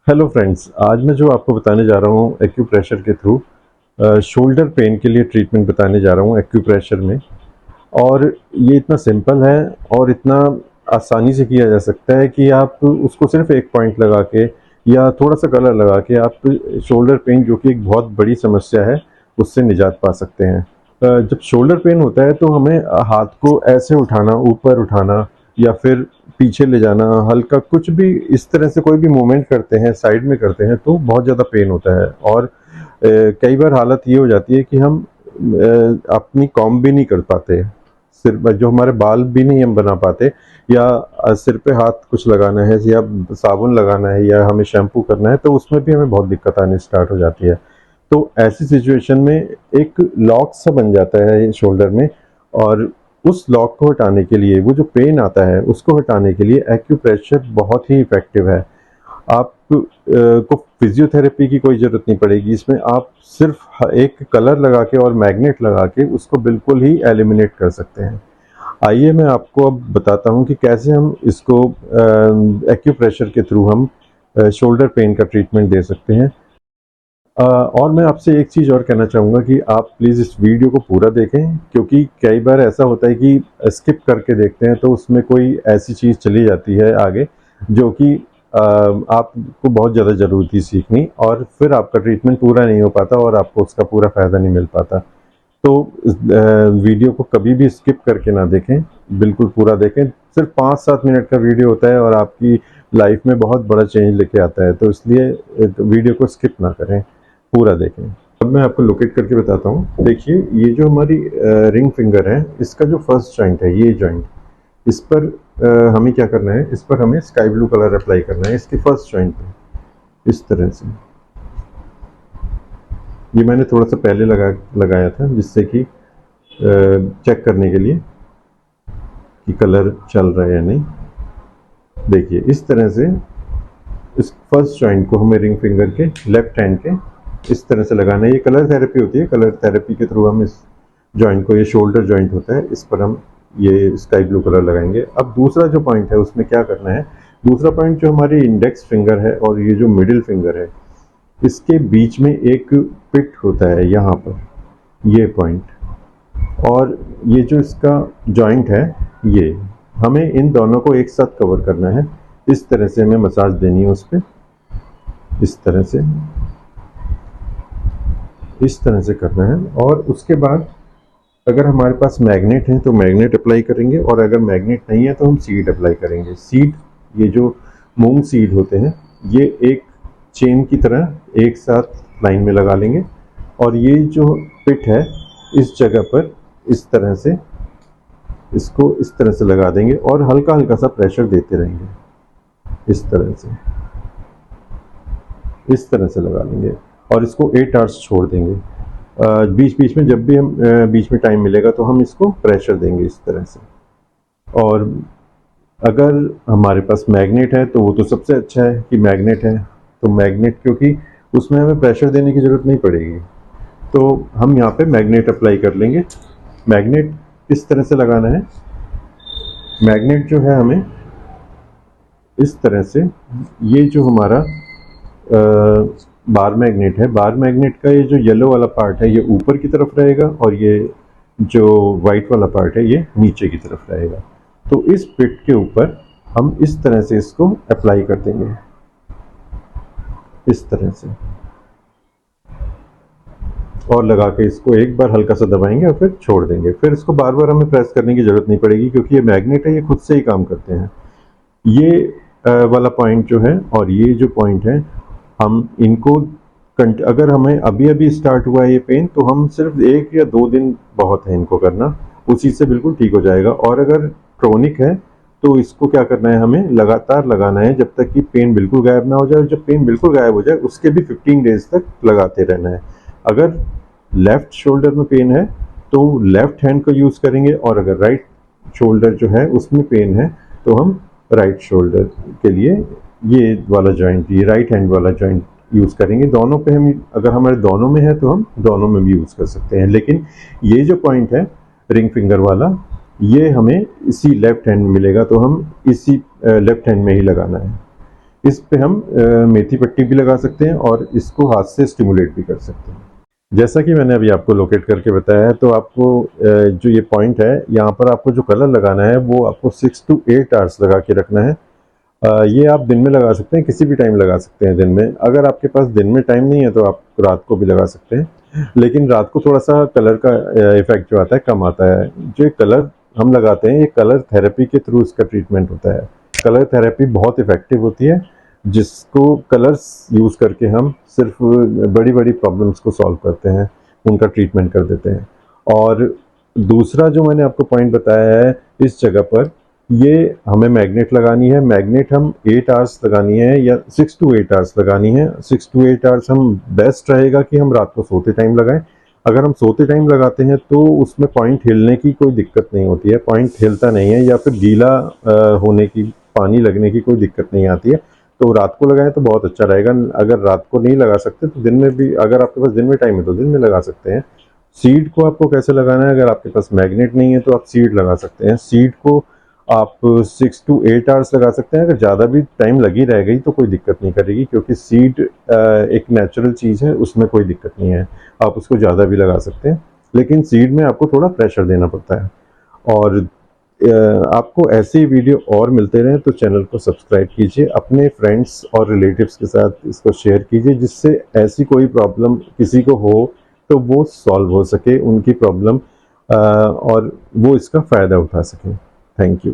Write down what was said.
Hello friends, आज मैं जो आपको बताने जा रहा हूँ एक्यूप्रेशर के थ्रू शोल्डर पेन के लिए ट्रीटमेंट बताने जा रहा हूँ एक्यूप्रेशर में। और ये इतना सिंपल है और इतना आसानी से किया जा सकता है कि आप उसको सिर्फ एक पॉइंट लगा के या थोड़ा सा कलर लगा के आप शोल्डर पेन, जो कि एक बहुत बड़ी समस्या है, उससे निजात पा सकते हैं। जब शोल्डर पेन होता है तो हमें हाथ को ऐसे उठाना, ऊपर उठाना या फिर पीछे ले जाना, हल्का कुछ भी इस तरह से कोई भी मूवमेंट करते हैं, साइड में करते हैं तो बहुत ज़्यादा पेन होता है। और कई बार हालत ये हो जाती है कि हम अपनी कॉम्ब भी नहीं कर पाते, सिर जो हमारे बाल भी नहीं हम बना पाते, या सिर पे हाथ कुछ लगाना है या साबुन लगाना है या हमें शैम्पू करना है तो उसमें भी हमें बहुत दिक्कत आनी स्टार्ट हो जाती है। तो ऐसी सिचुएशन में एक लॉक सा बन जाता है शोल्डर में, और उस लॉक को हटाने के लिए, वो जो पेन आता है उसको हटाने के लिए एक्यूप्रेशर बहुत ही इफेक्टिव है। आप को फिजियोथेरेपी की कोई ज़रूरत नहीं पड़ेगी इसमें। आप सिर्फ एक कलर लगा के और मैग्नेट लगा के उसको बिल्कुल ही एलिमिनेट कर सकते हैं। आइए मैं आपको अब बताता हूँ कि कैसे हम इसको एक्यूप्रेशर के थ्रू हम शोल्डर पेन का ट्रीटमेंट दे सकते हैं। और मैं आपसे एक चीज़ और कहना चाहूँगा कि आप प्लीज़ इस वीडियो को पूरा देखें, क्योंकि कई बार ऐसा होता है कि स्किप करके देखते हैं तो उसमें कोई ऐसी चीज़ चली जाती है आगे जो कि आपको बहुत ज़्यादा ज़रूरी थी सीखनी, और फिर आपका ट्रीटमेंट पूरा नहीं हो पाता और आपको उसका पूरा फ़ायदा नहीं मिल पाता। तो वीडियो को कभी भी स्किप करके ना देखें, बिल्कुल पूरा देखें। सिर्फ 5-7 मिनट का वीडियो होता है और आपकी लाइफ में बहुत बड़ा चेंज लेके आता है, तो इसलिए वीडियो को स्किप ना करें, पूरा देखें। अब मैं आपको लोकेट करके बताता हूँ। देखिए, ये जो हमारी रिंग फिंगर है, इसका जो फर्स्ट जॉइंट है, ये जॉइंट, इस पर हमें क्या करना है, इस पर हमें स्काई ब्लू कलर अप्लाई करना है इसके फर्स्ट जॉइंट पे, इस तरह से। ये मैंने थोड़ा सा पहले लगाया था, जिससे कि चेक करने के लिए कि कलर चल रहा है या नहीं। देखिए, इस तरह से इस फर्स्ट जॉइंट को हमें रिंग फिंगर के लेफ्ट हैंड के इस तरह से लगाना है। ये कलर थेरेपी होती है। कलर थेरेपी के थ्रू हम इस जॉइंट को, ये शोल्डर जॉइंट होता है, इस पर हम ये स्काई ब्लू कलर लगाएंगे। अब दूसरा जो पॉइंट है उसमें क्या करना है, दूसरा पॉइंट जो हमारी इंडेक्स फिंगर है और ये जो मिडिल फिंगर है, इसके बीच में एक पिट होता है यहाँ पर, ये पॉइंट, और ये जो इसका जॉइंट है, ये हमें इन दोनों को एक साथ कवर करना है। इस तरह से हमें मसाज देनी है उस पर, इस तरह से, इस तरह से करना है। और उसके बाद अगर हमारे पास मैग्नेट है तो मैग्नेट अप्लाई करेंगे, और अगर मैग्नेट नहीं है तो हम सीड अप्लाई करेंगे। सीड, ये जो मूंग सीड होते हैं, ये एक चेन की तरह एक साथ लाइन में लगा लेंगे, और ये जो पिट है इस जगह पर इस तरह से इसको इस तरह से लगा देंगे और हल्का हल्का सा प्रेशर देते रहेंगे, इस तरह से, इस तरह से लगा लेंगे और इसको 8 आवर्स छोड़ देंगे। बीच बीच में जब भी हम बीच में टाइम मिलेगा तो हम इसको प्रेशर देंगे इस तरह से। और अगर हमारे पास मैग्नेट है तो वो तो सबसे अच्छा है कि मैग्नेट है, तो मैग्नेट, क्योंकि उसमें हमें प्रेशर देने की ज़रूरत नहीं पड़ेगी, तो हम यहाँ पे मैग्नेट अप्लाई कर लेंगे। मैग्नेट इस तरह से लगाना है। मैग्नेट जो है हमें इस तरह से, ये जो हमारा बार मैग्नेट है, बार मैग्नेट का ये जो येलो वाला पार्ट है ये ऊपर की तरफ रहेगा, और ये जो वाइट वाला पार्ट है ये नीचे की तरफ रहेगा। तो इस पिट के ऊपर हम इस तरह से इसको अप्लाई कर देंगे, इस तरह से, और लगा के इसको एक बार हल्का सा दबाएंगे और फिर छोड़ देंगे। फिर इसको बार बार हमें प्रेस करने की ज़रूरत नहीं पड़ेगी, क्योंकि ये मैग्नेट है, ये खुद से ही काम करते हैं। ये वाला पॉइंट जो है और ये जो पॉइंट है, हम इनको अगर हमें अभी अभी स्टार्ट हुआ है ये पेन, तो हम सिर्फ 1 या 2 दिन बहुत है इनको करना, उसी से बिल्कुल ठीक हो जाएगा। और अगर क्रोनिक है तो इसको क्या करना है, हमें लगातार लगाना है जब तक कि पेन बिल्कुल गायब ना हो जाए। जब पेन बिल्कुल गायब हो जाए उसके भी 15 डेज तक लगाते रहना है। अगर लेफ्ट शोल्डर में पेन है तो लेफ्ट हैंड को यूज़ करेंगे, और अगर राइट शोल्डर जो है उसमें पेन है तो हम राइट शोल्डर के लिए ये वाला जॉइंट, ये राइट हैंड वाला जॉइंट यूज़ करेंगे। दोनों पे हम, अगर हमारे दोनों में है तो हम दोनों में भी यूज़ कर सकते हैं, लेकिन ये जो पॉइंट है रिंग फिंगर वाला, ये हमें इसी लेफ्ट हैंड में मिलेगा, तो हम इसी लेफ्ट हैंड में ही लगाना है। इस पे हम मेथी पट्टी भी लगा सकते हैं और इसको हाथ से स्टिमुलेट भी कर सकते हैं। जैसा कि मैंने अभी आपको लोकेट करके बताया है, तो आपको जो ये पॉइंट है, यहाँ पर आपको जो कलर लगाना है वो आपको 6 to 8 आवर्स लगा के रखना है। ये आप दिन में लगा सकते हैं, किसी भी टाइम लगा सकते हैं दिन में। अगर आपके पास दिन में टाइम नहीं है तो आप रात को भी लगा सकते हैं, लेकिन रात को थोड़ा सा कलर का इफेक्ट जो आता है कम आता है। जो ये कलर हम लगाते हैं, ये कलर थेरेपी के थ्रू इसका ट्रीटमेंट होता है। कलर थेरेपी बहुत इफेक्टिव होती है, जिसको कलर्स यूज़ करके हम सिर्फ बड़ी बड़ी प्रॉब्लम्स को सॉल्व करते हैं, उनका ट्रीटमेंट कर देते हैं। और दूसरा जो मैंने आपको पॉइंट बताया है, इस जगह पर ये हमें मैग्नेट लगानी है। मैग्नेट हम 8 आवर्स लगानी है या 6 to 8 आवर्स लगानी है। 6 to 8 आवर्स हम बेस्ट रहेगा कि हम रात को सोते टाइम लगाएं। अगर हम सोते टाइम लगाते हैं तो उसमें पॉइंट हिलने की कोई दिक्कत नहीं होती है, पॉइंट हिलता नहीं है, या फिर गीला होने की, पानी लगने की कोई दिक्कत नहीं आती है। तो रात को लगाएं तो बहुत अच्छा रहेगा। अगर रात को नहीं लगा सकते तो दिन में भी, अगर आपके पास दिन में टाइम है तो दिन में लगा सकते हैं। सीड को आपको कैसे लगाना है, अगर आपके पास मैग्नेट नहीं है तो आप सीड लगा सकते हैं। सीड को आप 6 to 8 आवर्स लगा सकते हैं। अगर ज़्यादा भी टाइम लगी रह गई तो कोई दिक्कत नहीं करेगी, क्योंकि सीड एक नेचुरल चीज़ है, उसमें कोई दिक्कत नहीं है। आप उसको ज़्यादा भी लगा सकते हैं, लेकिन सीड में आपको थोड़ा प्रेशर देना पड़ता है। और आपको ऐसे ही वीडियो और मिलते रहें तो चैनल को सब्सक्राइब कीजिए, अपने फ्रेंड्स और रिलेटिव्स के साथ इसको शेयर कीजिए, जिससे ऐसी कोई प्रॉब्लम किसी को हो तो वो सॉल्व हो सके, उनकी प्रॉब्लम, और वो इसका फ़ायदा उठा सकें। Thank you.